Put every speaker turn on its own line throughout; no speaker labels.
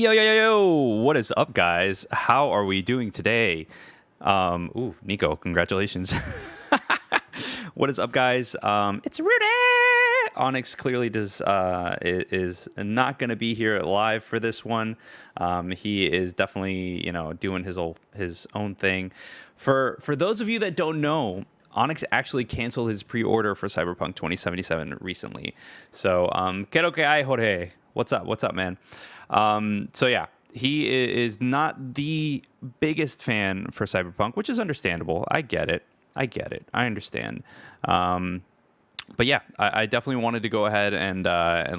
Yo, yo, yo, yo, what is up, guys? How are we doing today? Nico, congratulations. What is up, guys? It's Rudy. Onyx clearly is not going to be here live for this one. He is definitely, doing his own thing. For those of you that don't know, Onyx actually canceled his pre-order for Cyberpunk 2077 recently. So, que lo que hay, Jorge? What's up? What's up, man? So yeah, he is not the biggest fan for Cyberpunk, which is understandable. I get it. I understand. But yeah, I definitely wanted to go ahead and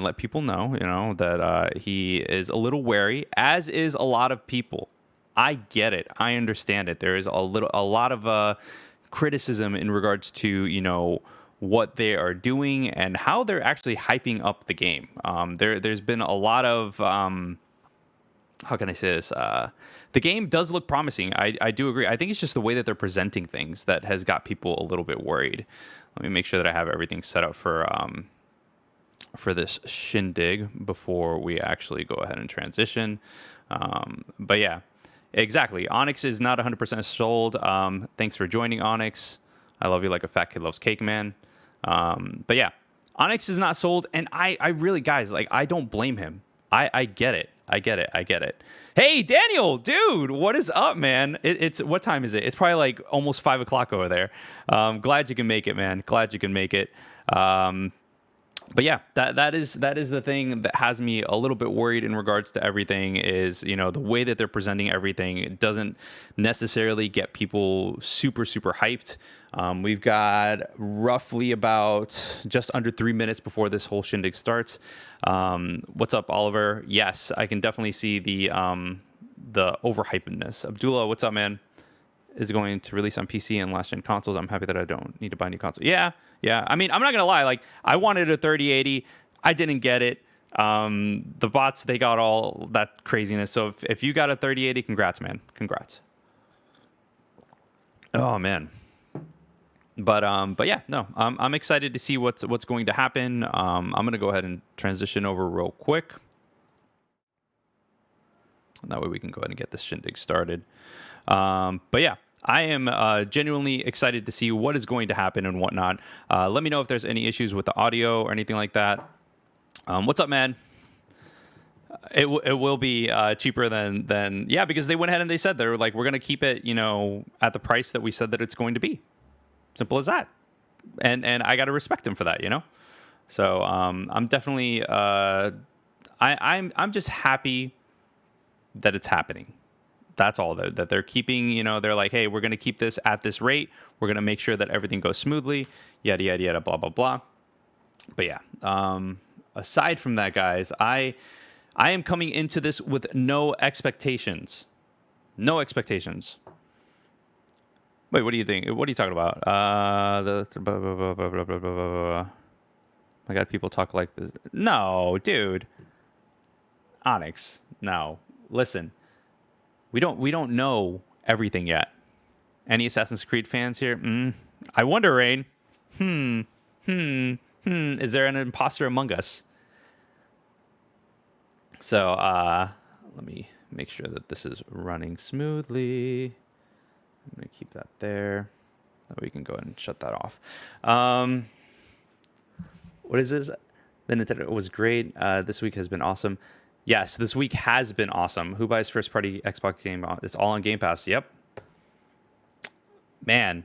let people know, that he is a little wary, as is a lot of people. I get it. I understand it. There is a lot of criticism in regards to, what they are doing and how they're actually hyping up the game. There's been a lot of how can I say this? The game does look promising. I do agree. I think it's just the way that they're presenting things that has got people a little bit worried. Let me make sure that I have everything set up for this shindig before we actually go ahead and transition. But yeah, exactly. Onyx is not 100% sold. Thanks for joining, Onyx. I love you like a fat kid loves cake, man. But yeah, Onyx is not sold, and I really, guys, like, I don't blame him. I get it. I get it. Hey, Daniel, dude, what is up, man? It's what time is it? It's probably like almost 5 o'clock over there. Glad you can make it, man. Glad you can make it. But yeah, that is the thing that has me a little bit worried in regards to everything is, the way that they're presenting everything. It doesn't necessarily get people super, super hyped. We've got roughly about just under 3 minutes before this whole shindig starts. What's up, Oliver? Yes, I can definitely see the overhypedness. Abdullah, what's up, man? Is going to release on PC and last gen consoles. I'm happy that I don't need to buy a new console. Yeah. I mean, I'm not gonna lie. Like, I wanted a 3080. I didn't get it. The bots, they got all that craziness. So if you got a 3080, congrats, man. Congrats. Oh man. But yeah, no. I'm excited to see what's going to happen. I'm gonna go ahead and transition over real quick. That way we can go ahead and get this shindig started. But yeah, I am genuinely excited to see what is going to happen and whatnot. Let me know if there's any issues with the audio or anything like that. What's up, man? It will be cheaper than yeah, because they went ahead and they said they're like, we're gonna keep it, at the price that we said that it's going to be. Simple as that. And I got to respect them for that, So I'm definitely I'm just happy that it's happening. That's all that they're keeping, they're like, hey, we're going to keep this at this rate. We're going to make sure that everything goes smoothly, yada, yada, yada, blah, blah, blah. But yeah, aside from that, guys, I am coming into this with no expectations. No expectations. Wait, what do you think? What are you talking about? My God, people talk like this. No, dude. Onyx, no. Listen. We don't know everything yet. Any Assassin's Creed fans here? I wonder, Rain. Is there an imposter among us? So, let me make sure that this is running smoothly. I'm going to keep that there. That way we can go ahead and shut that off. What is this? The Nintendo was great. This week has been awesome. Yes, this week has been awesome. Who buys first-party Xbox game? It's all on Game Pass. Yep. Man,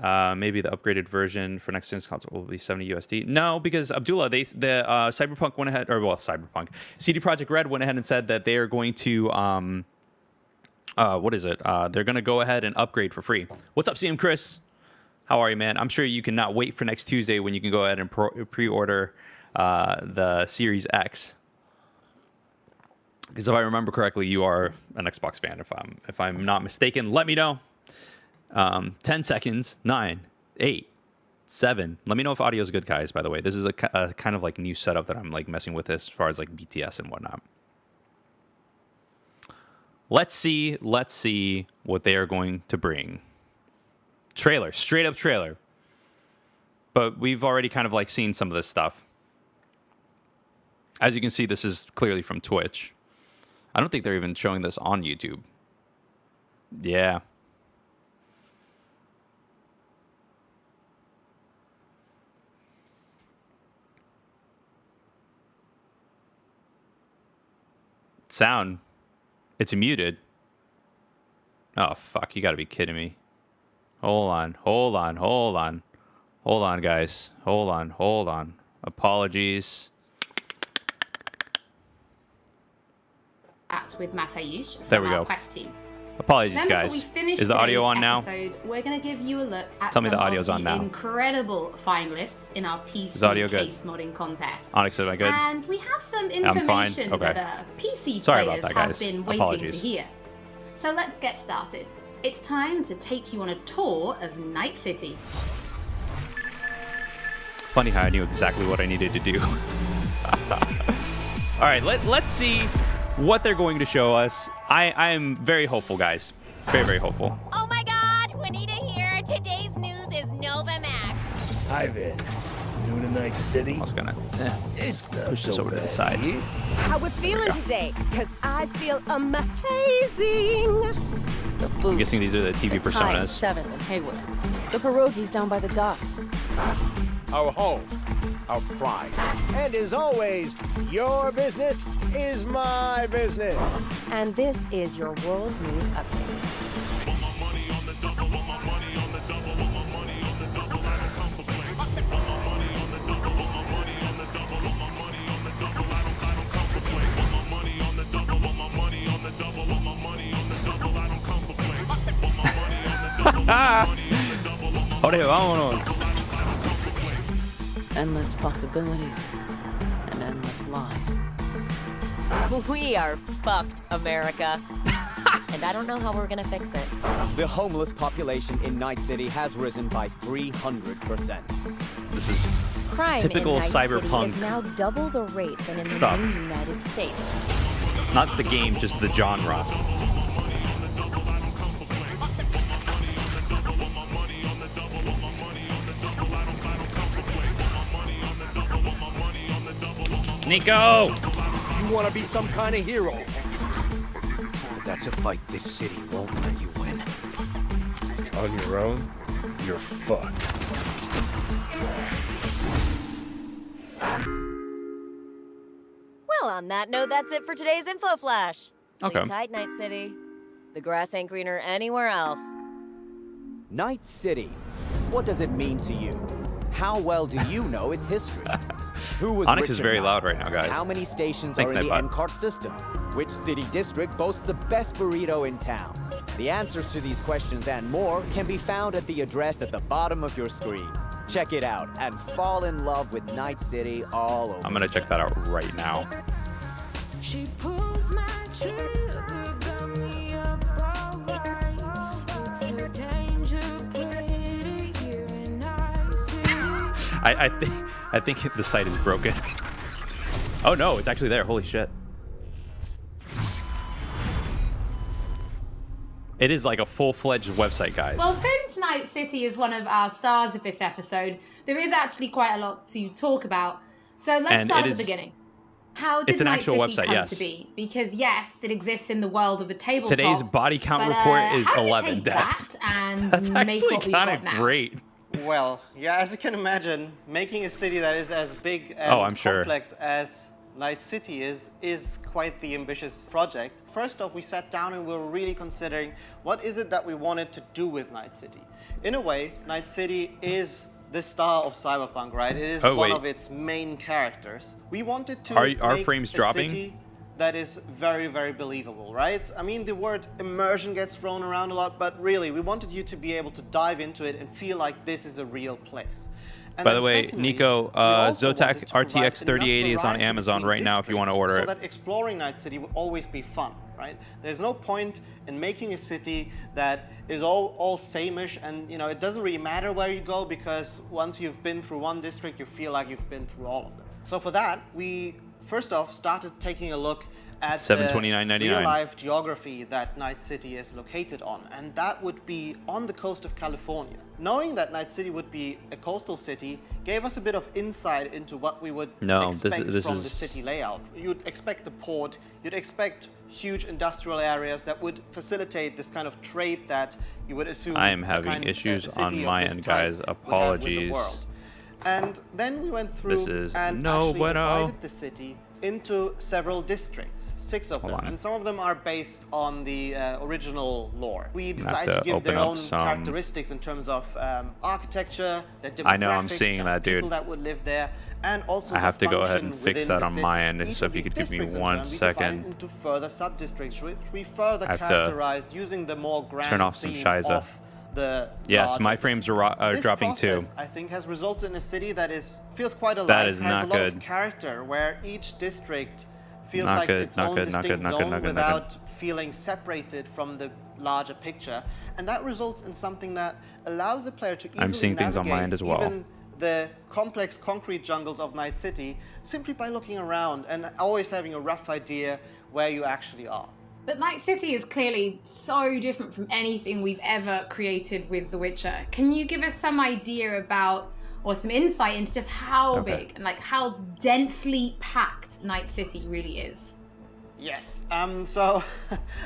maybe the upgraded version for next gen's console will be 70 USD. No, because Abdullah, the Cyberpunk went ahead, Cyberpunk, CD Projekt Red went ahead and said that they are going to what is it? They're going to go ahead and upgrade for free. What's up, CM Chris? How are you, man? I'm sure you cannot wait for next Tuesday when you can go ahead and pre-order the Series X. Because if I remember correctly, you are an Xbox fan. If I'm not mistaken, let me know. 10 seconds. 9, 8, 7. Let me know if audio is good, guys. By the way, this is a kind of like new setup that I'm like messing with as far as like BTS and whatnot. Let's see what they are going to bring. Trailer, straight up trailer. But we've already kind of like seen some of this stuff. As you can see, this is clearly from Twitch. I don't think they're even showing this on YouTube. Yeah. Sound. It's muted. Oh, fuck. You gotta be kidding me. Hold on, guys. Hold on. Apologies.
With Matayush from
There we
our
go.
quest team.
Apologies,
Then
guys.
before we finish
Is the audio on now?
episode, we're going to give you a look at
Tell me
some
the audio's
of
on
the
now.
incredible finalists in our PC
Is the audio good?
case modding contest.
Onyx, am I good?
And we have some
I'm fine.
information
Okay.
that PC
Sorry about
players
that,
have
guys.
been waiting
Apologies.
to hear. So let's get started. It's time to take you on a tour of Night City.
Funny how I knew exactly what I needed to do. All right, let's see what they're going to show us. I am very hopeful, guys. Very, very hopeful.
Oh my god, Juanita here. Today's news is Nova Max.
Hi there. New to Night City?
I was gonna
It's not
push this
so
over to the
bad
side.
here.
How we feeling today? Cause I feel amazing.
The
I'm
food.
guessing these are the TV
the time,
personas.
7 in Haywood. The pierogies down by the docks.
Our home, our pride. And as always, your business is my business.
And this is your World News Update.
Jorge, vámonos.
Endless possibilities and endless lies.
We are fucked, America. And I don't know how we're gonna fix it.
The homeless population in Night City has risen by 300%.
This is
Crime
typical
in Night
Cyberpunk
City is now double the rate than in
stuff.
the main United States.
not the game, just the genre. Nico!
You want to be some kind of hero.
But that's a fight this city won't let you win.
On your own, you're fucked.
Well, on that note, that's it for today's Info Flash. Sleep
Okay.
tight, Night City. The grass ain't greener anywhere else.
Night City. What does it mean to you? How well do you know its history? Who was
Onyx
rich
is very
enough?
loud right now, guys.
How many stations
Thanks,
are in the
Nightbot.
NCART system? Which city district boasts the best burrito in town? The answers to these questions and more can be found at the address at the bottom of your screen. Check it out and fall in love with Night City all over.
I'm gonna check that out right now.
She pulls my trigger, got me up alright. It's a danger play here in Night City.
I think the site is broken. Oh no, it's actually there. Holy shit. It is like a full-fledged website, guys.
Well, since Night City is one of our stars of this episode, there is actually quite a lot to talk about. So let's
And
start
it
at the
is-
beginning. How did
it's an
Night
actual
City
website,
come
yes.
to be? Because yes, it exists in the world of the tabletop.
Today's body count
but,
report is
how do you
11
take
deaths.
that and
That's
make
actually
what we've
kind
got
of
now?
great.
Well, yeah, as you can imagine, making a city that is as big and
I'm sure.
complex as Night City is quite the ambitious project. First off, we sat down and we were really considering what is it that we wanted to do with Night City. In a way, Night City is the star of Cyberpunk, right? It is
Oh,
one
wait.
of its main characters. We wanted to
Are
make
frames
a
dropping?
city that is very, very believable, right? I mean, the word immersion gets thrown around a lot, but really, we wanted you to be able to dive into it and feel like this is a real place. And
By the
then
way,
secondly,
Nico,
we also
Zotac
wanted to provide
RTX 3080 is
enough
on
variety
Amazon
between
right now if you want to
districts
order
so
it.
that exploring Night City will always be fun, right? There's no point in making a city that is all same-ish, and you know it doesn't really matter where you go because once you've been through one district, you feel like you've been through all of them. So for that, we first off started taking a look at the
$729.99.
real-life geography that Night City is located on, and that would be on the coast of California. Knowing that Night City would be a coastal city gave us a bit of insight into what we would expect from the city layout. You'd expect the port, you'd expect huge industrial areas that would facilitate this kind of trade that you would assume.
I am having issues on my end, guys. Apologies.
And then we went through and actually divided the city into several districts, 6 of them, and some of them are based on the original lore. We decided to give their own characteristics in terms of architecture, their demographics,
I know, I'm seeing that, dude.
people that would live there, and also
I have to go ahead and fix that on my end.
Each
So
of
if you
these
could give me
districts, in
1
turn, we
second.
divided into further sub-districts, which we further
I have to
characterized using the more grand
turn off some
theme
Shiza.
of the
Yes, my
larger
frames are dropping too.
process, I think, has resulted in a city that feels quite alive.
That is
has
not
a lot
good.
of character, where each district feels
Not
like
good,
its
not
own
good, not
distinct
good, not good,
zone
not good, not good.
without feeling separated from the larger picture, and that results in something that allows the player to easily
I'm seeing things on my end as well.
even the complex concrete jungles of Night City simply by looking around and always having a rough idea where you actually are.
But Night City is clearly so different from anything we've ever created with The Witcher. Can you give us some idea about, or some insight into just how big and like how densely packed Night City really is?
Yes. So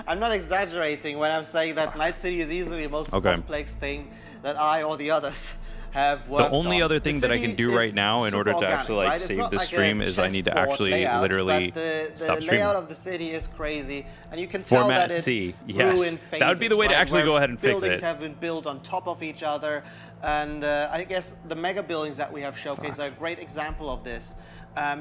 I'm not exaggerating when I'm saying that Night City is easily the most complex thing that I or the others have worked on.
The only other thing that I can do right now in order to actually like save the stream is I need to actually literally stop
the
streaming.
layout of the city is crazy, and you can tell that
Format
it
C.
grew in
Yes,
phases,
that would be the way to
right?
actually
Where
go ahead and fix
buildings
it.
have been built on top of each other, and I guess the mega buildings that we have showcased are a great example of this.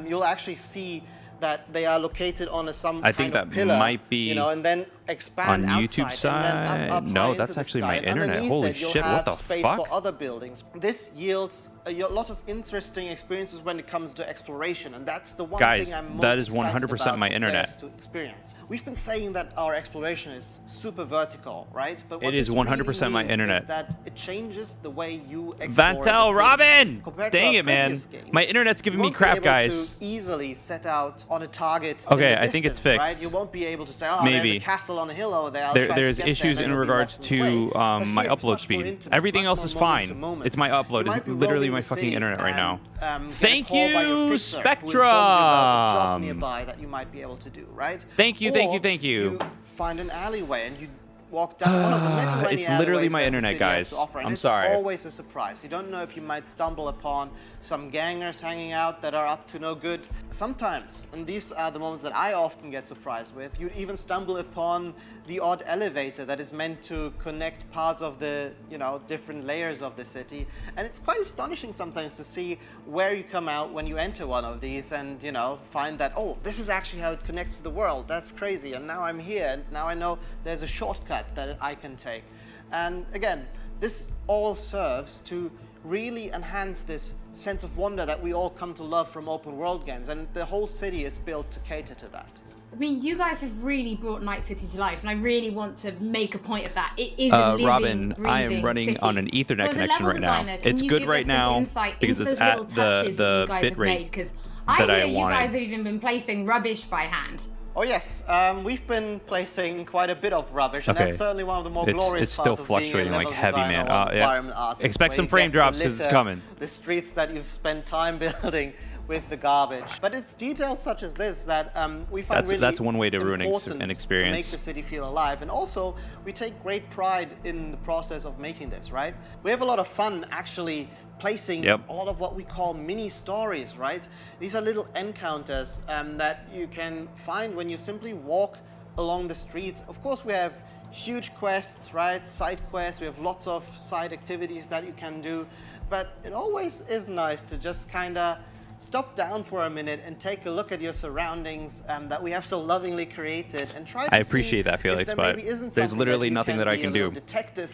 You'll actually see that they are located on some kind of pillar,
might be
you know, and then expand
on YouTube
outside, and then up
no,
high into
that's
the
actually
sky.
my
And
internet.
underneath
Holy
it, you'll
shit, what
have
the
space
fuck?
for other buildings. This yields a lot of interesting experiences when it comes to exploration, and that's the one
Guys,
thing I'm most
that is
excited
100%
about
my
for
internet.
players to experience. We've been saying that our exploration is super vertical, right? But what
It is
this really
100% my
means
internet.
is that it changes the way you explore
Vantel,
the city.
Robin!
Compared to
Dang
our
it, man.
previous games,
My internet's giving
you
me
won't be
crap,
able
guys.
to easily set out on a target. in
Okay,
the
I think it's
distance,
fixed.
Right? You won't be able to say, oh,
Maybe.
there's a castle on a hill over there. I'll try to
There's
get there,
issues
and
in
it'll be
regards
lost in the way.
to
But
my
here it's
upload
much more
speed.
intimate,
Everything
much
else
more
is
moment to
fine.
moment.
It's my upload.
You might
It's
be
literally
roaming
my
the
fucking
cities
internet right now.
and, get a
Thank
call by your
you,
fixer who informs you about a job
Spectrum.
nearby that you might be able to do, right?
Thank you,
Or
thank you, thank you.
You find an alleyway and you walk down one of the many, many
It's literally
alleyways
my
that the
internet,
city has
guys.
to offer, and
I'm
it's
sorry.
always a surprise. You don't know if you might stumble upon some gangers hanging out that are up to no good. Sometimes, and these are the moments that I often get surprised with, you'd even stumble upon the odd elevator that is meant to connect parts of the, you know, different layers of the city. And it's quite astonishing sometimes to see where you come out when you enter one of these and, you know, find that, oh, this is actually how it connects to the world. That's crazy. And now I'm here, and now I know there's a shortcut that I can take. And again, this all serves to really enhance this sense of wonder that we all come to love from open world games, and the whole city is built to cater to that.
I mean, you guys have really brought Night City to life, and I really want to make a point of that. It is a living,
Robin, I am
breathing
running
city.
on an Ethernet
So as a
connection
level
right now.
designer, can
It's
you
good
give
right
us some
now
insight
because
into
it's
those
at
little touches that
the
you guys
bit
have
rate
made? Because
that
I
I
hear you
wanted.
guys have even been placing rubbish by hand.
Oh yes, we've been placing quite a bit of rubbish, and
Okay.
that's certainly one of the more glorious
It's still
parts of
fluctuating
being a
like
level
heavy,
designer
man.
or
Yeah.
environment artist,
Expect
where
some
you
frame
get to
drops because it's
litter
coming.
The streets that you've spent time building with the garbage. But it's details such as this that we find
That's one way to ruin
important
an
to
experience.
make the city feel alive. And also, we take great pride in the process of making this, right? We have a lot of fun actually placing a lot of what we call mini stories, right? These are little encounters that you can find when you simply walk along the streets. Of course, we have huge quests, right? Side quests. We have lots of side activities that you can do. But it always is nice to just kind of stop down for a minute and take a look at your surroundings that we have so lovingly created and try to
I appreciate that, Felix, but there's literally nothing that I can do.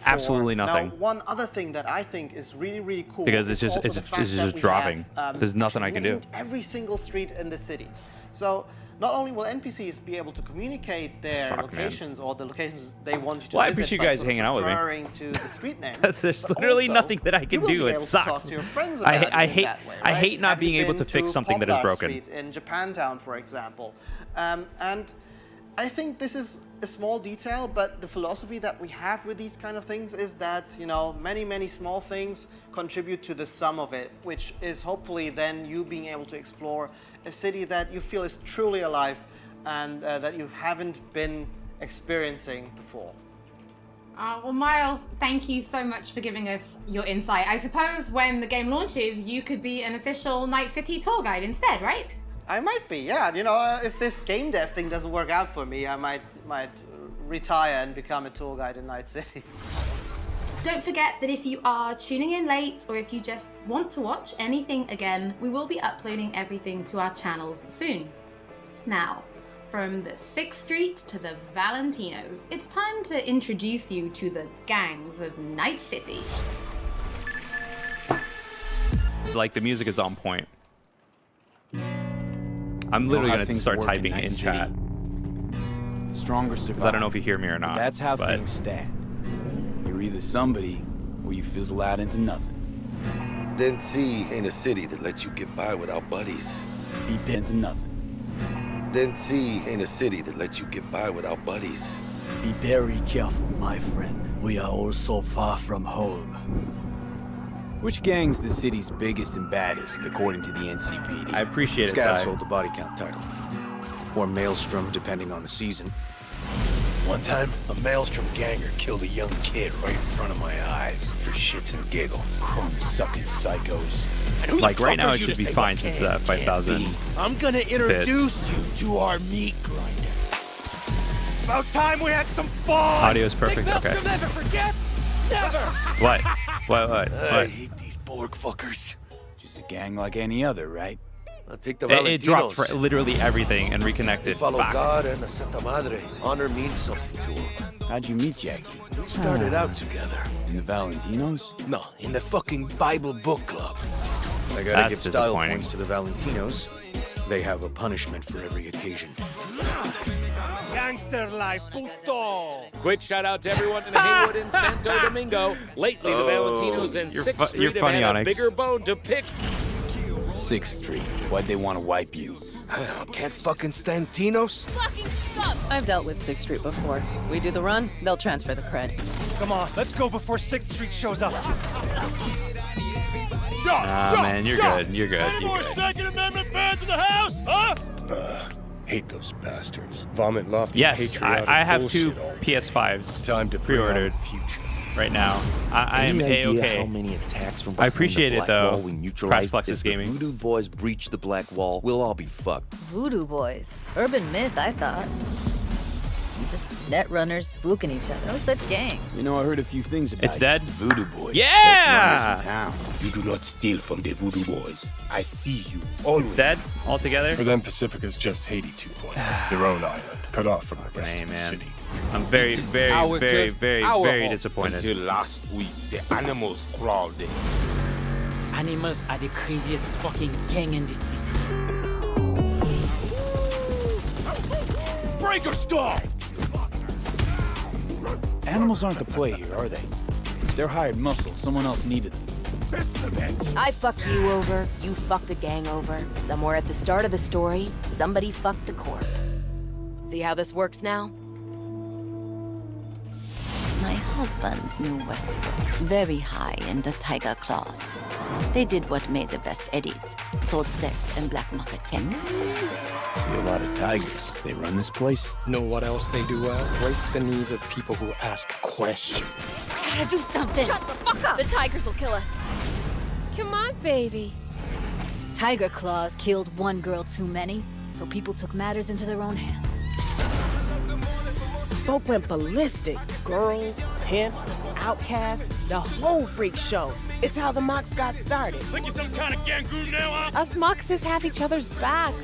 Absolutely nothing.
Now, one other thing that I think is really, really cool
Because it's
is
just
also the fact that we
dropping.
have,
There's nothing I can do.
named every single street in the city. So not only will NPCs be able to communicate their
Fuck, man.
locations or the locations they want you to
Well, I
visit
appreciate
by
you guys
sort of
hanging out with me.
referring to the street names.
There's
but
literally
also,
nothing that I
you
can
will
do.
be
It
able to
sucks.
talk to your friends
I
about it in
hate
that way,
I
right?
hate not
Have you
being able to
been
fix something that is
Poplar
broken.
Street in Japantown, for example. And I think this is a small detail, but the philosophy that we have with these kind of things is that, you know, many, many small things contribute to the sum of it, which is hopefully then you being able to explore a city that you feel is truly alive and that you haven't been experiencing before.
Well, Miles, thank you so much for giving us your insight. I suppose when the game launches, you could be an official Night City tour guide instead, right?
I might be, yeah. You know, if this game dev thing doesn't work out for me, I might retire and become a tour guide in Night City.
Don't forget that if you are tuning in late or if you just want to watch anything again, we will be uploading everything to our channels soon. Now, from the 6th Street to the Valentinos, it's time to introduce you to the gangs of Night City.
Like, the music is on point. I'm literally
how
going to
things
start
work in
typing
Night
in
City.
chat.
The stronger survive.
Because I don't know if you hear me or not.
That's how
but
things stand. You're either somebody or you fizzle out into nothing.
Den C ain't a city that lets you get by without buddies.
Be bent to nothing.
Den C ain't a city that lets you get by without buddies.
Be very careful, my friend. We are all so far from home.
Which gang's the city's biggest and baddest, according to the NCPD?
I appreciate it,
Scabs
Sai.
hold the body count title. Or Maelstrom, depending on the season.
One time, a Maelstrom ganger killed a young kid right in front of my eyes for shits and giggles.
Chrome-sucking psychos.
And who the
Like, right
fuck
now
are
it
you
should
to
be
say
fine
what
since
can
that
and
5,000
can't be? I'm gonna introduce you to our meat grinder. About time we had some fun!
Audio is perfect, okay.
Never forget! Never!
What? What?
I hate these Borg fuckers.
Just a gang like any other, right?
I'll take the
It dropped
Valentinos.
for literally everything and reconnected.
Follow
Fuck.
God and the Santa Madre. Honor means something to him.
How'd you meet Jackie?
We started out together.
In the Valentinos?
No, in the fucking Bible book club.
I gotta
That's
give style
disappointing.
points to the Valentinos. They have a punishment for every occasion.
Gangster life, puto!
Quick shout out to everyone in Haywood and Santo Domingo. Lately, the Valentinos and
you're
6th
you're
Street have
funny,
had a
Onyx.
bigger bone to pick.
6th Street. Why'd they want to wipe you?
I can't fucking stand Tinos.
Fucking scum!
I've dealt with 6th Street before. We do the run, they'll transfer the cred.
Come on, let's go before 6th Street shows up.
Nah, man, you're good. You're good.
Any
You're
more
good.
Second Amendment fans in the house, huh? Hate those bastards. Vomit lofty
Yes,
patriotic
I have 2
bullshit all
PS5s
time to
pre-ordered right now. I am A-okay.
How many attacks from
I appreciate
behind
it,
the black
though.
wall we neutralized?
Crash Fluxus
If the
Gaming.
Voodoo Boys breach the black wall, we'll all be fucked.
Voodoo Boys. Urban myth, I thought. Just net runners spooking each other. No such gang.
You know, I heard a few things about
It's dead?
Voodoo Boys.
Yeah!
Best runners in town.
You do not steal from the Voodoo Boys. I see you always.
It's dead altogether?
For them, Pacifica's just Haiti 2.0, their own island, cut off from the rest
Hey,
of the
man.
city.
I'm very, very, very, very, very disappointed.
Until last week, the animals crawled in.
Animals are the craziest fucking gang in the city.
Breaker stall!
Animals aren't the play here, are they? They're hired muscle. Someone else needed them.
I fucked you over, you fucked the gang over. Somewhere at the start of the story, somebody fucked the corp. See how this works now?
My husband's new Westbrook. Very high in the tiger claws. They did what made the best eddies. Sold sex and black market tech.
See a lot of tigers. They run this place.
Know what else they do well? Break the knees of people who ask questions.
I gotta do something!
Shut the fuck up! The tigers will kill us.
Come on, baby.
Tiger claws killed one girl too many, so people took matters into their own hands.
Folk went ballistic. Girls, pimps, outcasts, the whole freak show. It's how the Mox got started.
Think you're some kind of gang group now, huh?
Us Moxes have each other's back.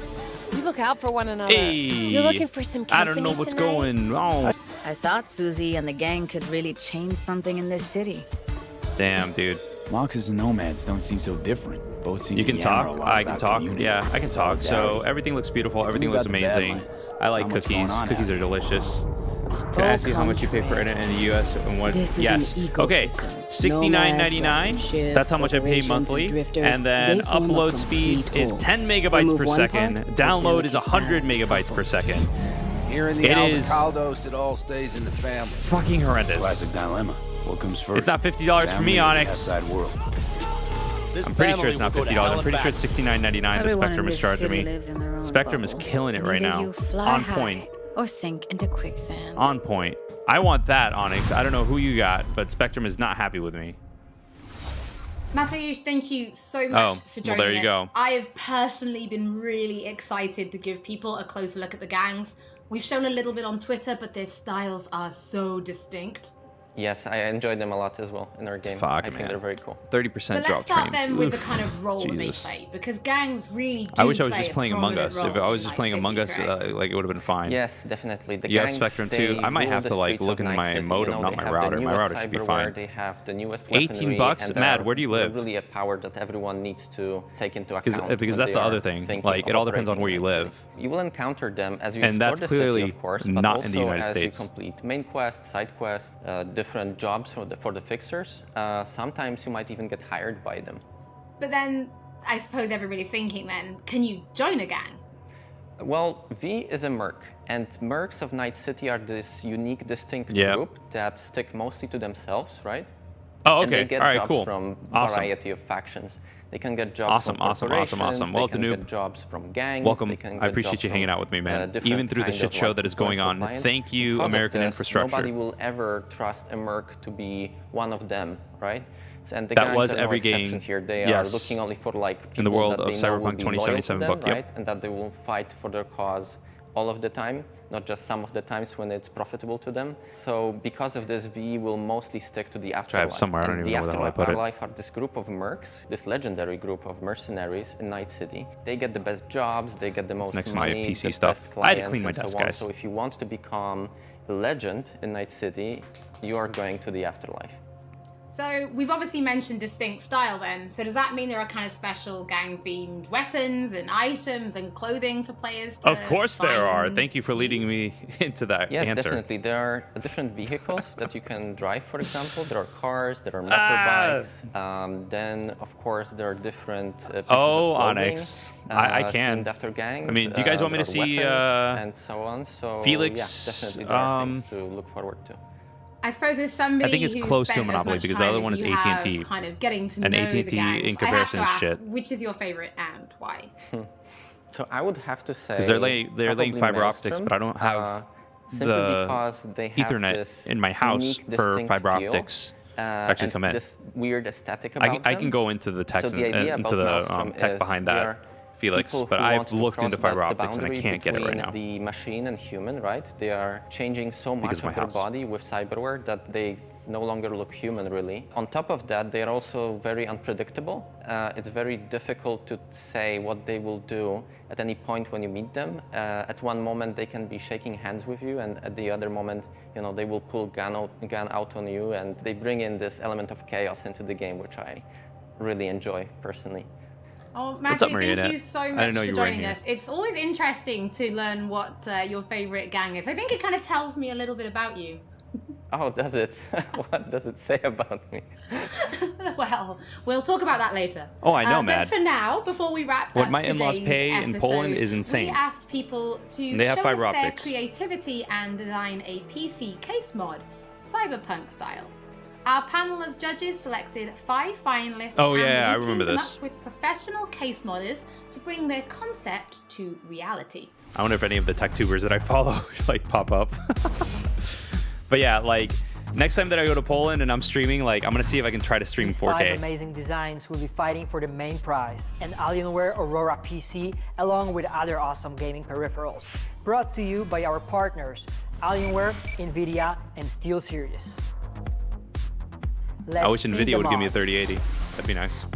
We look out for one another.
Hey,
You're looking for some company
I don't know what's
tonight?
going on.
I thought Susie and the gang could really change something in this city.
Damn, dude.
Moxes and nomads don't seem so different. Both seem
You
to
can
yammer a
talk.
lot
I can
about
talk.
community,
Yeah, I can talk. So
solidarity.
everything looks beautiful. Everything
Who
looks
got the
amazing.
Badlands?
I like
How much
cookies.
going on
Cookies
out
are
there?
delicious. Can I ask you how much you pay for internet in the U.S. and what?
This is
Yes.
an
Okay.
ecosystem.
$69.99. That's how much I pay
Corporations,
monthly.
drifters,
And then
they form a
upload
complete
speeds is
whole.
10 megabytes
Remove
per
one
second.
part,
Download is
delicate
100
balance
megabytes per second.
Here in the
It is
Alcaldos, it all stays in the family.
fucking horrendous.
Classic dilemma. What comes first?
It's not $50 for
Family
me,
or the
Onyx.
outside world.
I'm pretty sure it's not $50. I'm pretty sure it's $69.99 that
Everyone
Spectrum
in
is
this
charging
city
me.
lives in their own
Spectrum is
bubble.
killing it right
Either
now.
you fly
On
high
point.
or sink into quicksand.
On point. I want that, Onyx. I don't know who you got, but Spectrum is not happy with me.
Mateusz, thank you so much for joining
there you
us.
go.
I have personally been really excited to give people a closer look at the gangs. We've shown a little bit on Twitter, but their styles are so distinct.
Yes, I enjoyed them a lot as well in our game.
Fuck,
I think
man.
they're very cool.
30%
But
drop
let's start
frames.
then with the
Oof.
kind of role that they
Jesus.
play, because gangs really do
I wish I was
play
just
a
playing Among
prominent
Us. If
role
I was
in
just
Night
playing
City,
Among Us,
correct?
like it would have been fine.
Yes, definitely. The
You have
gangs,
Spectrum
they
too. I might
rule
have
the
to like
streets
look
of
into
Night
my
City.
modem,
You know,
not
they
my
have
router.
the
My
newest
router should be
cyberware,
fine.
They have the newest
18
weaponry,
bucks?
and
Mad,
they're
where do you live?
Really a power that everyone needs to take into account.
Because
when
that's
they
the other
are
thing.
thinking
Like
of
it all depends on
operating
where you
in Night
live.
City. You will encounter them as you
And
explore
that's
the
clearly
city, of course, but
not
also
in the United
as
States.
you complete main quests, side quests, different jobs for the fixers. Sometimes you might even get hired by them.
But then, I suppose everybody's thinking then, can you join a gang?
Well, V is a merc, and mercs of Night City are this unique, distinct
Yep.
group that stick mostly to themselves, right?
Oh,
And they
okay.
get
All right,
jobs
cool.
from
Awesome.
variety of factions. They can get jobs
Awesome,
from
awesome, awesome,
corporations,
awesome.
they
Well,
can
Danube,
get jobs from gangs.
welcome.
They can
I
get
appreciate
jobs
you hanging
from,
out with me, man.
different
Even through the
kind
shit
of,
show
like,
that is going
influential
on.
clients.
Thank you,
Because of
American
this,
infrastructure.
Nobody will ever trust a merc to be one of them, right? And the
That
gangs
was
are no
every
exception
game.
here. They
Yes.
are looking only for like people
In the world
that
of
they know will
Cyberpunk
be loyal to
2077
them,
book, yep.
right? And that they will fight for their cause all of the time, not just some of the times when it's profitable to them. So because of this, V will mostly stick to the afterlife.
somewhere, I don't
And
even
the
know where the hell I
afterlife
put it.
are this group of mercs, this legendary group of mercenaries in Night City. They get the best jobs, they get the most
next to my
money,
PC
the
stuff.
best
I had to
clients,
clean my
and so
desk,
on.
guys.
So if you want to become a legend in Night City, you are going to the afterlife.
So we've obviously mentioned distinct style then. So does that mean there are kind of special gang-themed weapons and items and clothing for players to
Of course there are.
find?
Thank you for leading me into that
Yes,
answer.
definitely. There are different vehicles that you can drive, for example. There are cars, there are
Ah!
motorbikes. Then, of course, there are different pieces
Oh,
of clothing,
Onyx. I can.
themed after gangs.
I mean, do you guys want me
there
to
are
see
weapons and so on. So
Felix,
yeah, definitely there are things to look forward to.
I suppose as somebody
I think it's
who's
close to
spent
a
as
Monopoly
much
because the
time
other
as
one is
you have
AT&T.
kind of getting to
And
know
AT&T
the gangs,
in comparison
I have
is
to ask,
shit.
which is your favorite and why?
So I would have to say
Because they're laying
probably
fiber optics,
Maelstrom,
but I don't have
simply
the
because they have
Ethernet
this
in my house
unique,
for
distinct
fiber
feel,
optics to actually
and
come in.
this weird aesthetic about
I can
them.
go into the text
So the idea
into
about
the
Maelstrom
tech
is
behind
we
that,
are
Felix,
people
but
who
I've
want to
looked into
cross
fiber
the
optics and I
boundary
can't get it right
between
now.
The machine and human, right? They are changing so much
Because of my
of their
house.
body with cyberware that they no longer look human, really. On top of that, they are also very unpredictable. It's very difficult to say what they will do at any point when you meet them. At one moment, they can be shaking hands with you, and at the other moment, you know, they will pull gun out on you, and they bring in this element of chaos into the game, which I really enjoy personally.
Oh,
What's up,
Matthew, thank
Marietta?
you so
I
much
didn't know
for
you were in
joining
here.
us. It's always interesting to learn what your favorite gang is. I think it kind of tells me a little bit about you.
Oh, does it? What does it say about me?
Well, we'll talk about that later.
Oh, I know,
But
Mad.
for now, before we wrap
What
up
my in-laws
today's
pay in
episode,
Poland is insane.
We asked people to
And they have
show
fiber
us
optics.
their creativity and design a PC case mod, Cyberpunk style. Our panel of judges selected 5 finalists.
Oh,
and
yeah,
we
I remember
teamed them
this.
up with professional case modders to bring their concept to reality.
I wonder if any of the tech tubers that I follow like pop up. But yeah, like next time that I go to Poland and I'm streaming, like I'm gonna see if I can try to stream
These 5
4K.
amazing designs will be fighting for the main prize, an Alienware Aurora PC, along with other awesome gaming peripherals. Brought to you by our partners, Alienware, Nvidia, and SteelSeries.
I wish
see
Nvidia
the
would give me a
mods.
3080. That'd be nice.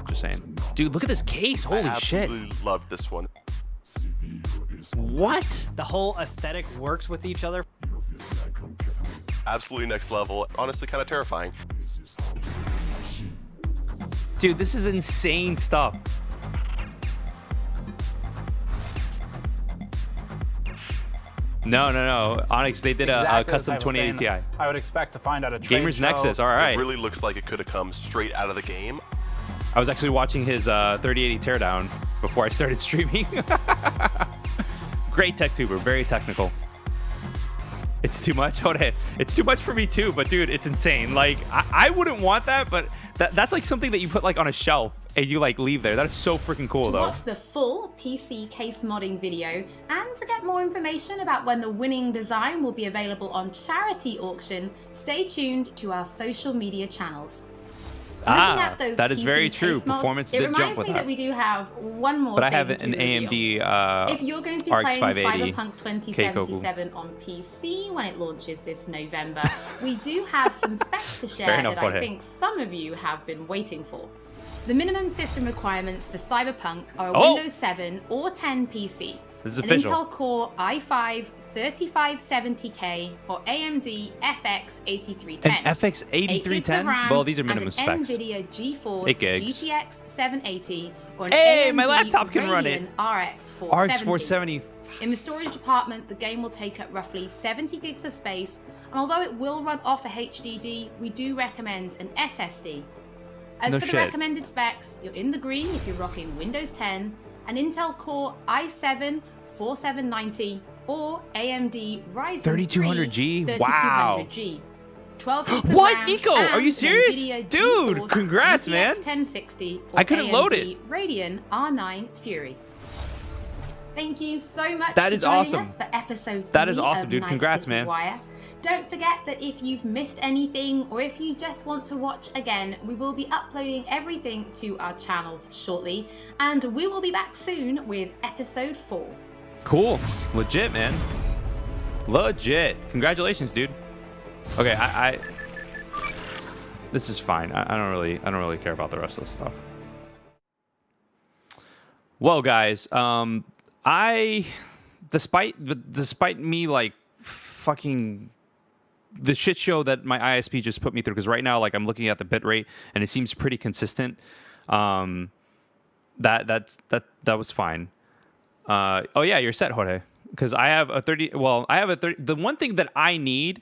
Just saying. Dude, look at this case. Holy
I
shit.
absolutely love this one.
What?
The whole aesthetic works with each other.
Absolutely next level. Honestly, kind of terrifying.
Dude, this is insane stuff. No. Onyx, they did a custom 2080 Ti.
I would expect to find at a trade
Gamers
show.
Nexus, all right.
It really looks like it could have come straight out of the game.
I was actually watching his 3080 teardown before I started streaming. Great tech tuber, very technical. It's too much? Hold on. It's too much for me too, but dude, it's insane. Like, I wouldn't want that, but that's like something that you put like on a shelf and you like leave there. That is so freaking cool though.
To watch the full PC case modding video and to get more information about when the winning design will be available on charity auction, stay tuned to our social media channels.
That is very true. Performance did jump with
that. It reminds me that we do have one more
but I have
thing
an
to
AMD
if you're going to be
RX
playing
580
Cyberpunk 2077 on PC when it launches this November, we do have some specs to share that I think some of you have been waiting for. The minimum system requirements for Cyberpunk are a Windows 7 or 10 PC,
this is
an
official.
Intel Core i5 3570K or AMD FX 8310.
An FX 8310? Well, these are minimum specs.
NVIDIA GeForce
8 gigs.
GTX 780 or an
Hey,
AMD
my laptop can run it.
RX
470.
In the storage department, the game will take up roughly 70 gigs of space, and although it will run off a HDD, we do recommend an SSD. As for the recommended specs, you're in the green if you're rocking Windows 10, an Intel Core i7 4790 or AMD Ryzen
3200G? Wow.
3200G. 12 gigs of
What,
RAM
Nico?
and
Are you serious?
NVIDIA
Dude,
GeForce
congrats,
GTX
man.
1060 or
I couldn't
AMD
load it.
Radeon R9 Fury. Thank you so much
That
for
is
joining
awesome.
us for episode 3
That is awesome,
of
dude.
Night
Congrats,
City
man.
Wire. Don't forget that if you've missed anything or if you just want to watch again, we will be uploading everything to our channels shortly, and we will be back soon with episode 4.
Cool. Legit, man. Legit. Congratulations, dude. Okay, I this is fine. I don't really care about the rest of this stuff. Well, guys, despite me like fucking the shit show that my ISP just put me through, because right now, like, I'm looking at the bit rate and it seems pretty consistent. That was fine. Oh yeah, you're set, Jorge. Because I have a 30. Well, I have a 30. The one thing that I need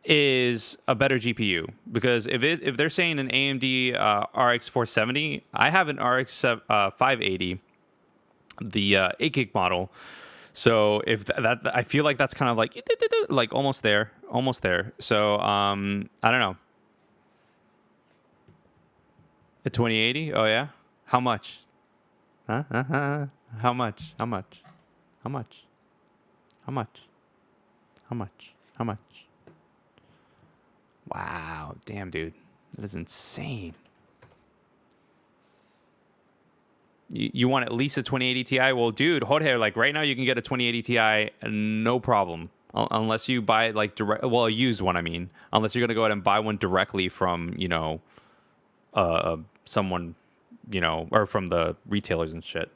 is a better GPU, because if they're saying an AMD RX 470, I have an RX 580, the 8 gig model. So if that I feel like that's kind of like almost there. So I don't know. A 2080? Oh yeah. How much? Huh? How much? How much? How much? How much? How much? How much? Wow, damn, dude, that is insane. You want at least a 2080 Ti? Well, dude, Jorge, like right now you can get a 2080 Ti, no problem. Unless you buy like direct, well, a used one, I mean. Unless you're gonna go ahead and buy one directly from, you know, someone, you know, or from the retailers and shit.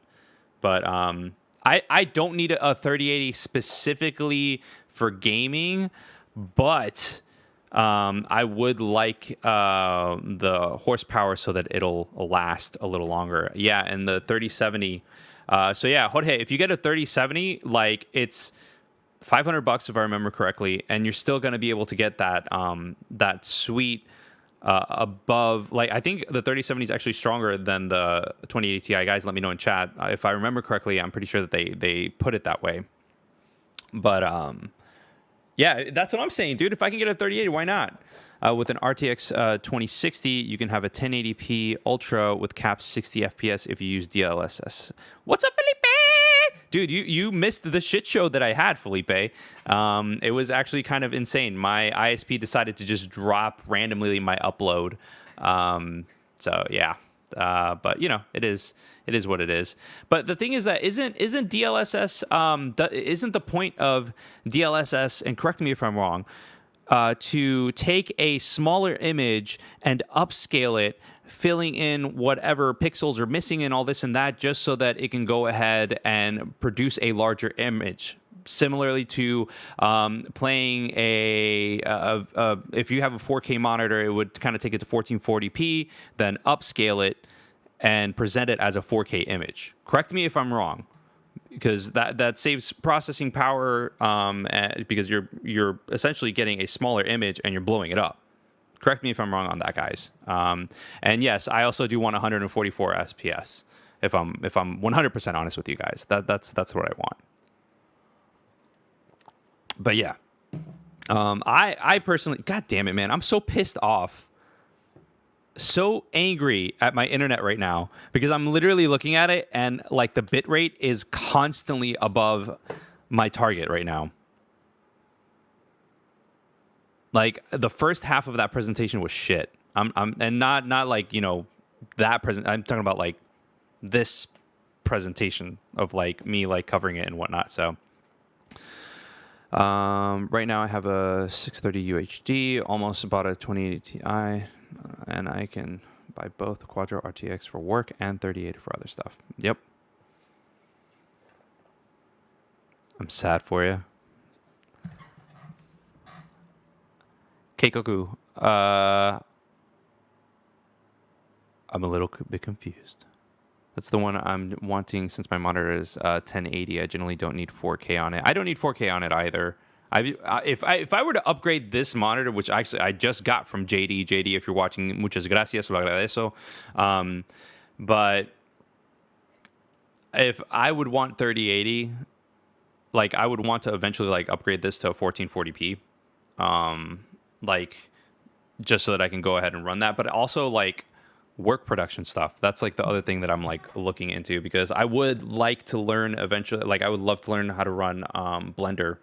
But I don't need a 3080 specifically for gaming, but I would like the horsepower so that it'll last a little longer. Yeah, and the 3070. So yeah, Jorge, if you get a 3070, like it's $500 if I remember correctly, and you're still going to be able to get that that sweet above. Like I think the 3070 is actually stronger than the 2080 Ti. Guys, let me know in chat if I remember correctly. I'm pretty sure that they put it that way. But yeah, that's what I'm saying, dude. If I can get a 3080, why not? With an RTX 2060, you can have a 1080p Ultra with capped 60 FPS if you use DLSS. What's up, Felipe? Dude, you missed the shit show that I had, Felipe. It was actually kind of insane. My ISP decided to just drop randomly my upload. So yeah, but you know, it is what it is. But the thing is that isn't DLSS isn't the point of DLSS, and correct me if I'm wrong, to take a smaller image and upscale it, filling in whatever pixels are missing and all this and that, just so that it can go ahead and produce a larger image. similarly to playing if you have a 4K monitor, it would kind of take it to 1440p, then upscale it and present it as a 4K image. Correct me if I'm wrong, because that saves processing power because you're essentially getting a smaller image and you're blowing it up. Correct me if I'm wrong on that, guys. And yes, I also do want 144 FPS. If I'm 100% honest with you guys, that's what I want. But yeah, I personally, God damn it, man, I'm so pissed off, so angry at my internet right now because I'm literally looking at it and like the bit rate is constantly above my target right now. Like the first half of that presentation was shit. And not like, you know, that I'm talking about like this presentation of like me like covering it and whatnot. So right now I have a 630 UHD, almost about a 2080 Ti, and I can buy both Quadro RTX for work and 3080 for other stuff. Yep. I'm sad for you. Keikoku, I'm a little bit confused. That's the one I'm wanting since my monitor is 1080. I generally don't need 4K on it. I don't need 4K on it either. If I were to upgrade this monitor, which actually I just got from JD, if you're watching, muchas gracias, lo agradezco. But if I would want 3080, like I would want to eventually like upgrade this to 1440p, like just so that I can go ahead and run that. But also like work production stuff. That's like the other thing that I'm like looking into, because I would like to learn eventually, like I would love to learn how to run Blender.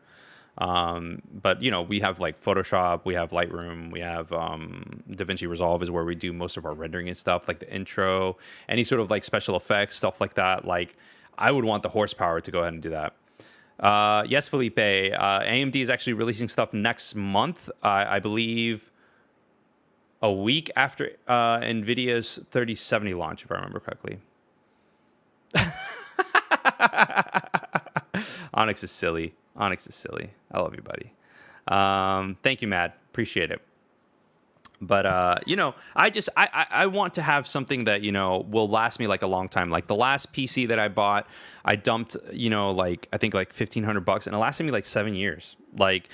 But you know, we have like Photoshop, we have Lightroom, we have DaVinci Resolve is where we do most of our rendering and stuff, like the intro, any sort of like special effects, stuff like that. Like I would want the horsepower to go ahead and do that. Yes, Felipe, AMD is actually releasing stuff next month. I believe a week after NVIDIA's 3070 launch, if I remember correctly. Onyx is silly. I love you, buddy. Thank you, Matt. Appreciate it. But, you know, I want to have something that, you know, will last me like a long time. Like the last PC that I bought, I dumped, you know, like, I think like $1,500, and it lasted me like 7 years. Like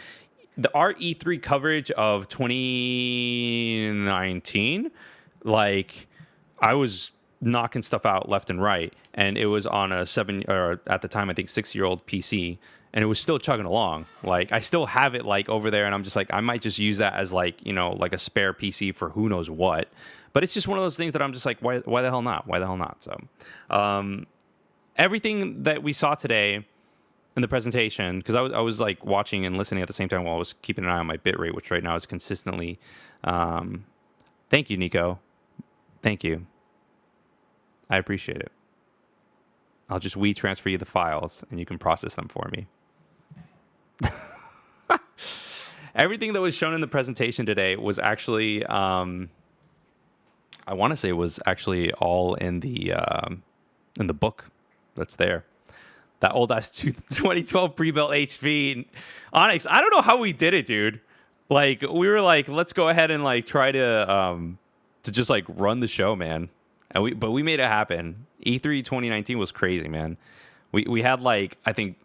our E3 coverage of 2019, like I was knocking stuff out left and right, and it was on a at the time, I think 6-year-old PC. And it was still chugging along. Like I still have it like over there, and I'm just like, I might just use that as like, you know, like a spare PC for who knows what. But it's just one of those things that I'm just like, why the hell not? Why the hell not? So everything that we saw today in the presentation, because I was like watching and listening at the same time while I was keeping an eye on my bitrate, which right now is consistently. Thank you, Nico. Thank you. I appreciate it. I'll just transfer you the files, and you can process them for me. Everything that was shown in the presentation today was actually, I want to say, was actually all in the book that's there. That old ass 2012 pre-built HP Onyx. I don't know how we did it, dude. Like we were like, let's go ahead and like try to just like run the show, man. And we made it happen. E3 2019 was crazy, man. We had like, I think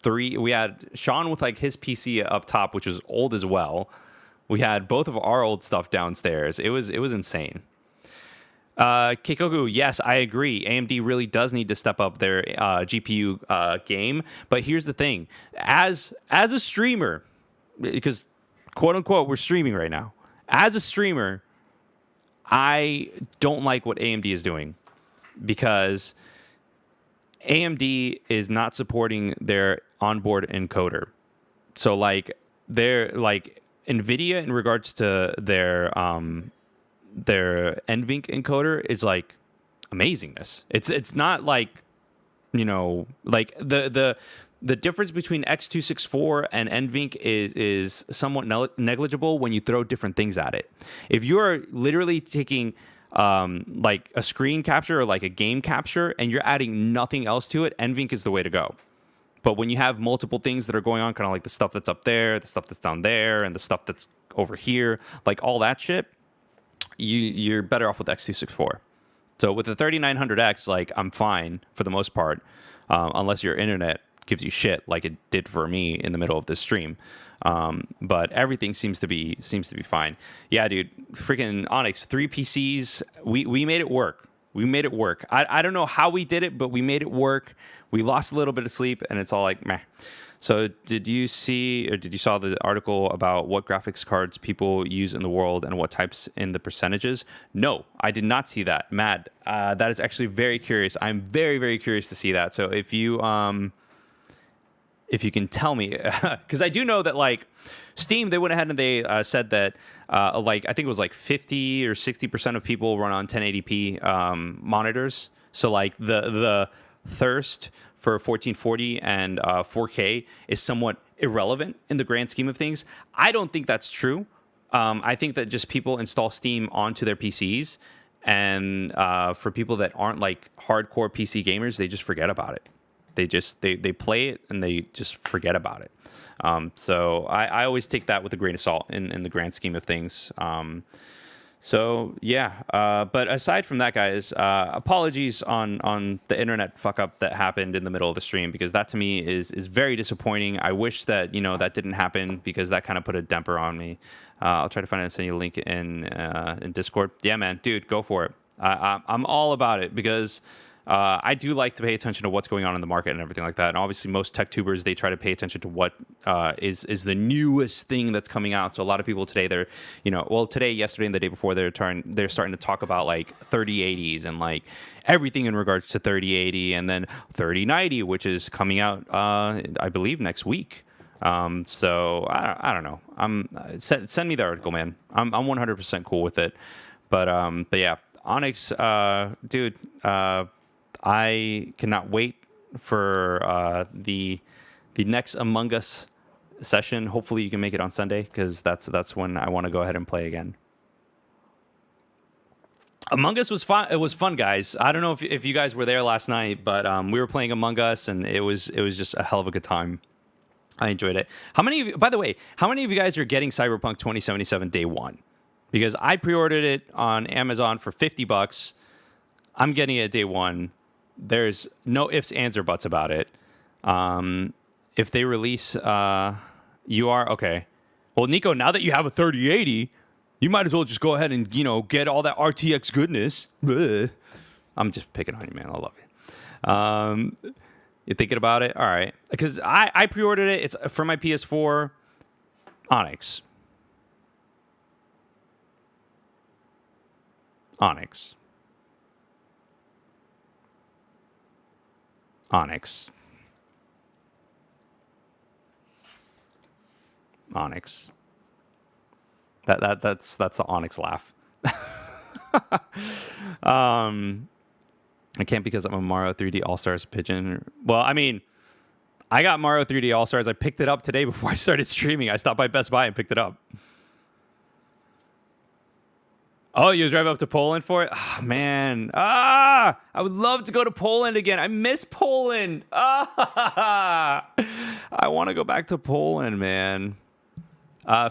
we had Sean with like his PC up top, which was old as well. We had both of our old stuff downstairs. It was insane. Keikoku, yes, I agree. AMD really does need to step up their GPU game. But here's the thing. As a streamer, because quote unquote, we're streaming right now. As a streamer, I don't like what AMD is doing, because AMD is not supporting their onboard encoder. So like they're like NVIDIA in regards to their NVINC encoder is like amazingness. It's not like, you know, like the difference between X264 and NVINC is somewhat negligible when you throw different things at it. If you're literally taking like a screen capture or like a game capture and you're adding nothing else to it, NVINC is the way to go. But when you have multiple things that are going on, kind of like the stuff that's up there, the stuff that's down there, and the stuff that's over here, like all that shit, you're better off with X264. So with the 3900X, like I'm fine for the most part, unless your internet gives you shit like it did for me in the middle of this stream. But everything seems to be fine. Yeah, dude, freaking Onyx, 3 PCs. We made it work. We made it work. I don't know how we did it, but we made it work. We lost a little bit of sleep, and it's all like meh. So did you saw the article about what graphics cards people use in the world and what types in the percentages? No, I did not see that. Mad. That is actually very curious. I'm very, very curious to see that. So if you can tell me, because I do know that like Steam, they went ahead and they said that like I think it was like 50 or 60% of people run on 1080p monitors. So like the thirst for 1440 and 4K is somewhat irrelevant in the grand scheme of things. I don't think that's true. I think that just people install Steam onto their PCs, and for people that aren't like hardcore PC gamers, they just forget about it. They play it and they just forget about it. So I always take that with a grain of salt in the grand scheme of things. So yeah, but aside from that, guys, apologies on the internet fuck up that happened in the middle of the stream, because that to me is very disappointing. I wish that that didn't happen, because that kind of put a damper on me. I'll try to find it and send you a link in Discord. Yeah, man, dude, go for it. I'm all about it, because I do like to pay attention to what's going on in the market and everything like that. And obviously, most tech tubers, they try to pay attention to what is the newest thing that's coming out. So a lot of people today, they're, today, yesterday, and the day before, they're starting to talk about like 3080s and like everything in regards to 3080, and then 3090, which is coming out, I believe, next week. So I don't know. Send me the article, man. I'm 100% cool with it. But yeah, Onyx, dude. I cannot wait for the next Among Us session. Hopefully you can make it on Sunday, because that's when I want to go ahead and play again. Among Us was fun. It was fun, guys. I don't know if you guys were there last night, but we were playing Among Us, and it was just a hell of a good time. I enjoyed it. By the way, how many of you guys are getting Cyberpunk 2077 day one? Because I pre-ordered it on Amazon for $50. I'm getting it day one. There's no ifs, ands, or buts about it. If they release, you are okay. Well, Nico, now that you have a 3080, you might as well just go ahead and get all that RTX goodness. Bleh. I'm just picking on you, man. I love you. You thinking about it? All right, because I pre-ordered it. It's for my PS4. Onyx. Onyx. Onyx. Onyx. That's the Onyx laugh. I can't, because I'm a Mario 3D All-Stars pigeon. Well, I mean, I got Mario 3D All-Stars. I picked it up today before I started streaming. I stopped by Best Buy and picked it up. Oh, you drive up to Poland for it? Oh, man. I would love to go to Poland again. I miss Poland. I want to go back to Poland, man.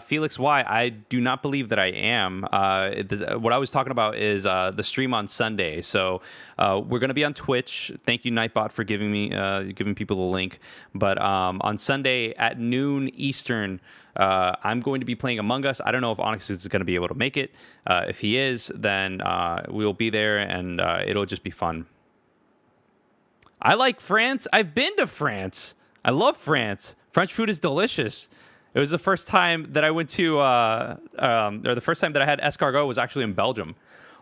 Felix Y, I do not believe that I am. What I was talking about is the stream on Sunday. So we're going to be on Twitch. Thank you, Nightbot, for giving people the link. But on Sunday at noon Eastern, I'm going to be playing Among Us. I don't know if Onyx is going to be able to make it. If he is, then we'll be there, and it'll just be fun. I like France. I've been to France. I love France. French food is delicious. It was the first time that I went to, or the first time that I had escargot was actually in Belgium.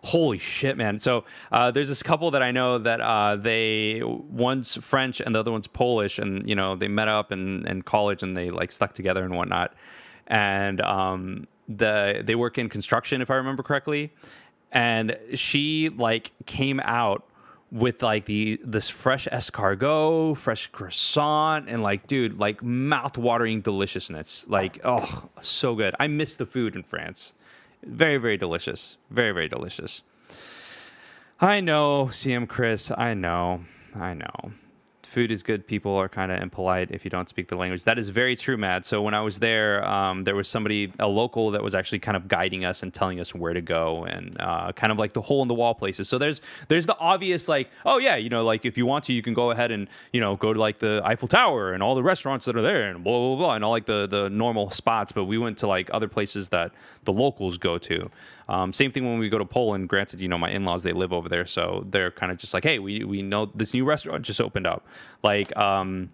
Holy shit, man. So there's this couple that I know that one's French and the other one's Polish, and, they met up in college, and they like stuck together and whatnot. And they work in construction, if I remember correctly. And she like came out with like this fresh escargot, fresh croissant, and like, dude, like mouth-watering deliciousness. Like, oh, so good. I miss the food in France. Very, very delicious. Very, very delicious. I know, CM Chris. I know. food is good. People are kind of impolite if you don't speak the language. That is very true, Matt. So when I was there, there was somebody, a local, that was actually kind of guiding us and telling us where to go, and kind of like the hole in the wall places. So there's the obvious, like, oh yeah, you know, like if you want to, you can go ahead and, you know, go to like the Eiffel Tower and all the restaurants that are there and blah blah blah and all like the normal spots. But we went to like other places that the locals go to. Same thing when we go to Poland. Granted, you know, my in-laws, they live over there, so they're kind of just like, hey, we know this new restaurant just opened up. Like, I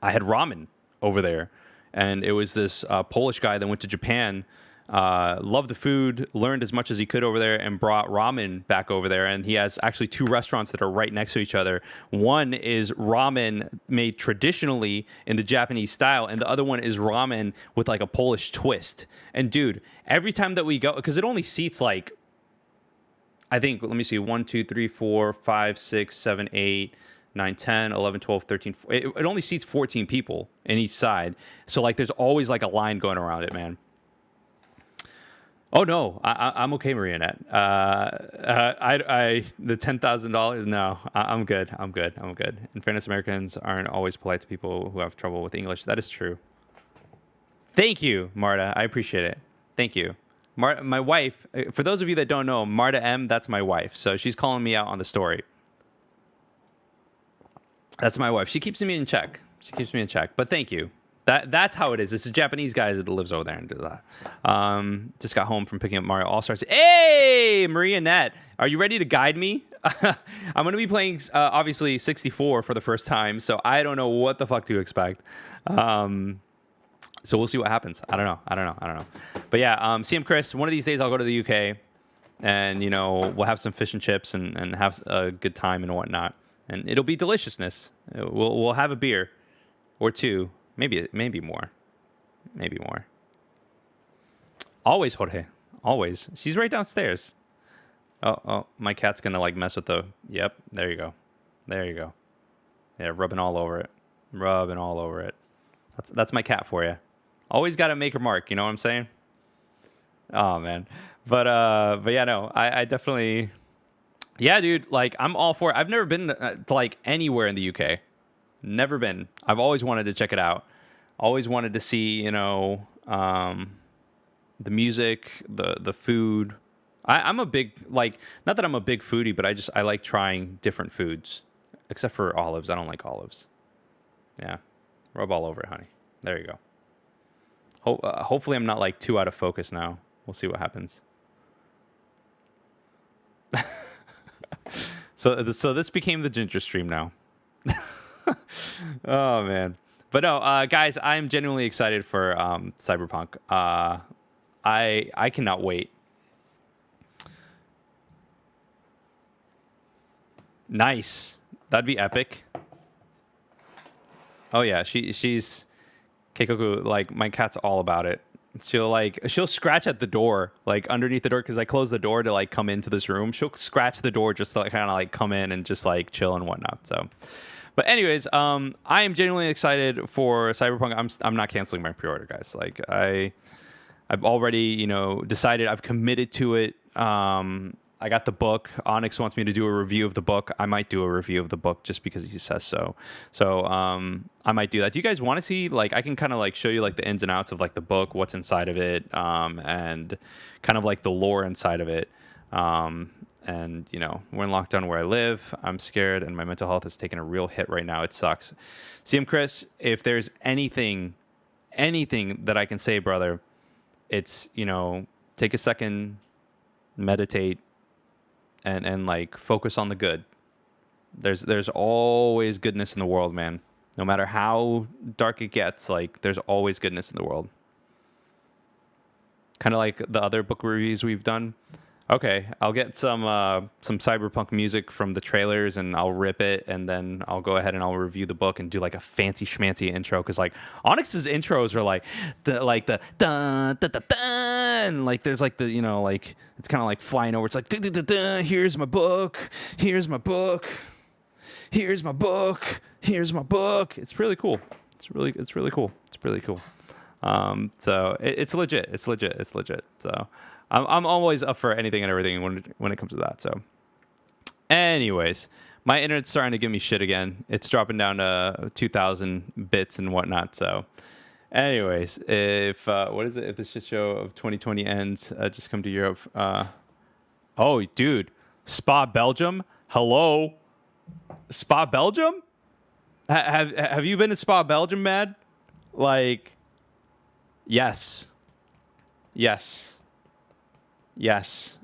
had ramen over there, and it was this Polish guy that went to Japan, loved the food, learned as much as he could over there, and brought ramen back over there. And he has actually 2 restaurants that are right next to each other. One is ramen made traditionally in the Japanese style, and the other one is ramen with like a Polish twist. And dude, every time that we go, because it only seats like, I think, let me see, 1, 2, 3, 4, 5, 6, 7, 8, 9, 10, 11, 12, 13. It only seats 14 people in each side. So like there's always like a line going around it, man. Oh no, I'm okay, Marianette. The $10,000. No, I'm good. I'm good. In fairness, Americans aren't always polite to people who have trouble with English. That is true. Thank you, Marta. I appreciate it. Thank you. My wife, for those of you that don't know, Marta M, that's my wife. So she's calling me out on the story. That's my wife. She keeps me in check. But thank you. That's how it is. It's a Japanese guy that lives over there and does that. Just got home from picking up Mario All-Stars. Hey, Maria Net, are you ready to guide me? I'm going to be playing, obviously, 64 for the first time, so I don't know what the fuck to expect. So we'll see what happens. I don't know. But yeah, CM Chris, one of these days I'll go to the UK, and, you know, we'll have some fish and chips and have a good time and whatnot. And it'll be deliciousness. We'll have a beer or 2. Maybe more. Always, Jorge. Always. She's right downstairs. Oh, my cat's gonna like mess with the. Yep, there you go. Yeah, rubbing all over it. That's my cat for you. Always got to make her mark. You know what I'm saying? Oh man, but yeah, no, I definitely. Yeah, dude. Like, I'm all for it. I've never been to like anywhere in the UK. Never been. I've always wanted to check it out. Always wanted to see, you know, the music, the food. I'm a big, like, not that I'm a big foodie, but I like trying different foods. Except for olives. I don't like olives. Yeah. Rub all over it, honey. There you go. Hopefully I'm not, like, too out of focus now. We'll see what happens. So this became the ginger stream now. Oh man, but no, guys, I'm genuinely excited for Cyberpunk. I cannot wait. Nice, that'd be epic. Oh yeah, she's Keikoku. Like, my cat's all about it. She'll scratch at the door, like underneath the door, because I closed the door to like come into this room. She'll scratch the door just to like, kind of like come in and just like chill and whatnot. So. But anyways, I am genuinely excited for Cyberpunk. I'm not canceling my pre-order, guys. Like, I've already, you know, decided. I've committed to it. I got the book. Onyx wants me to do a review of the book. I might do a review of the book just because he says so. So I might do that. Do you guys want to see, like, I can kind of like show you like the ins and outs of like the book, what's inside of it, and kind of like the lore inside of it. And, you know, we're in lockdown where I live. I'm scared, and my mental health is taking a real hit right now. It sucks. CM Chris, if there's anything that I can say, brother, it's, you know, take a second, meditate, and like focus on the good. There's always goodness in the world, man. No matter how dark it gets, like, there's always goodness in the world. Kind of like the other book reviews we've done. Okay, I'll get some Cyberpunk music from the trailers, and I'll rip it, and then I'll go ahead and I'll review the book and do like a fancy schmancy intro, because like Onyx's intros are like the dun dun dun dun, like there's like the, you know, like it's kind of like flying over. It's like dun, dun, dun, dun, here's my book, here's my book, here's my book, here's my book. It's really cool. It's really cool. It's really cool. So it's legit. It's legit. So. I'm always up for anything and everything when it comes to that. So, anyways, My internet's starting to give me shit again. It's dropping down to 2,000 bits and whatnot. So, anyways, if what is it? If the shit show of 2020 ends, just come to Europe. Oh, dude, Spa, Belgium. Hello, Spa, Belgium. Have you been to Spa, Belgium, Mad? Like, yes.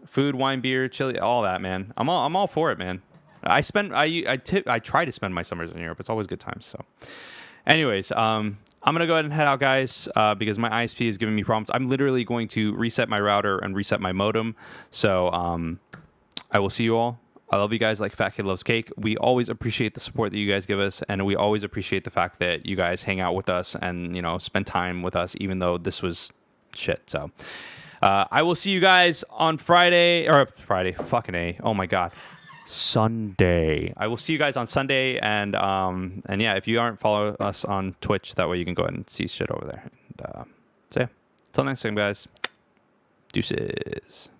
Food, wine, beer, chili, all that, man. I'm all for it, man. I try to spend my summers in Europe. It's always good times. So, anyways, I'm gonna go ahead and head out, guys, because my ISP is giving me problems. I'm literally going to reset my router and reset my modem. So, I will see you all. I love you guys like Fat Kid Loves Cake. We always appreciate the support that you guys give us, and we always appreciate the fact that you guys hang out with us and, you know, spend time with us, even though this was shit. So, I will see you guys on Friday. Fucking A. Oh my God. Sunday. I will see you guys on Sunday, and yeah, if you aren't follow us on Twitch, that way you can go ahead and see shit over there. And so yeah, until next time, guys. Deuces.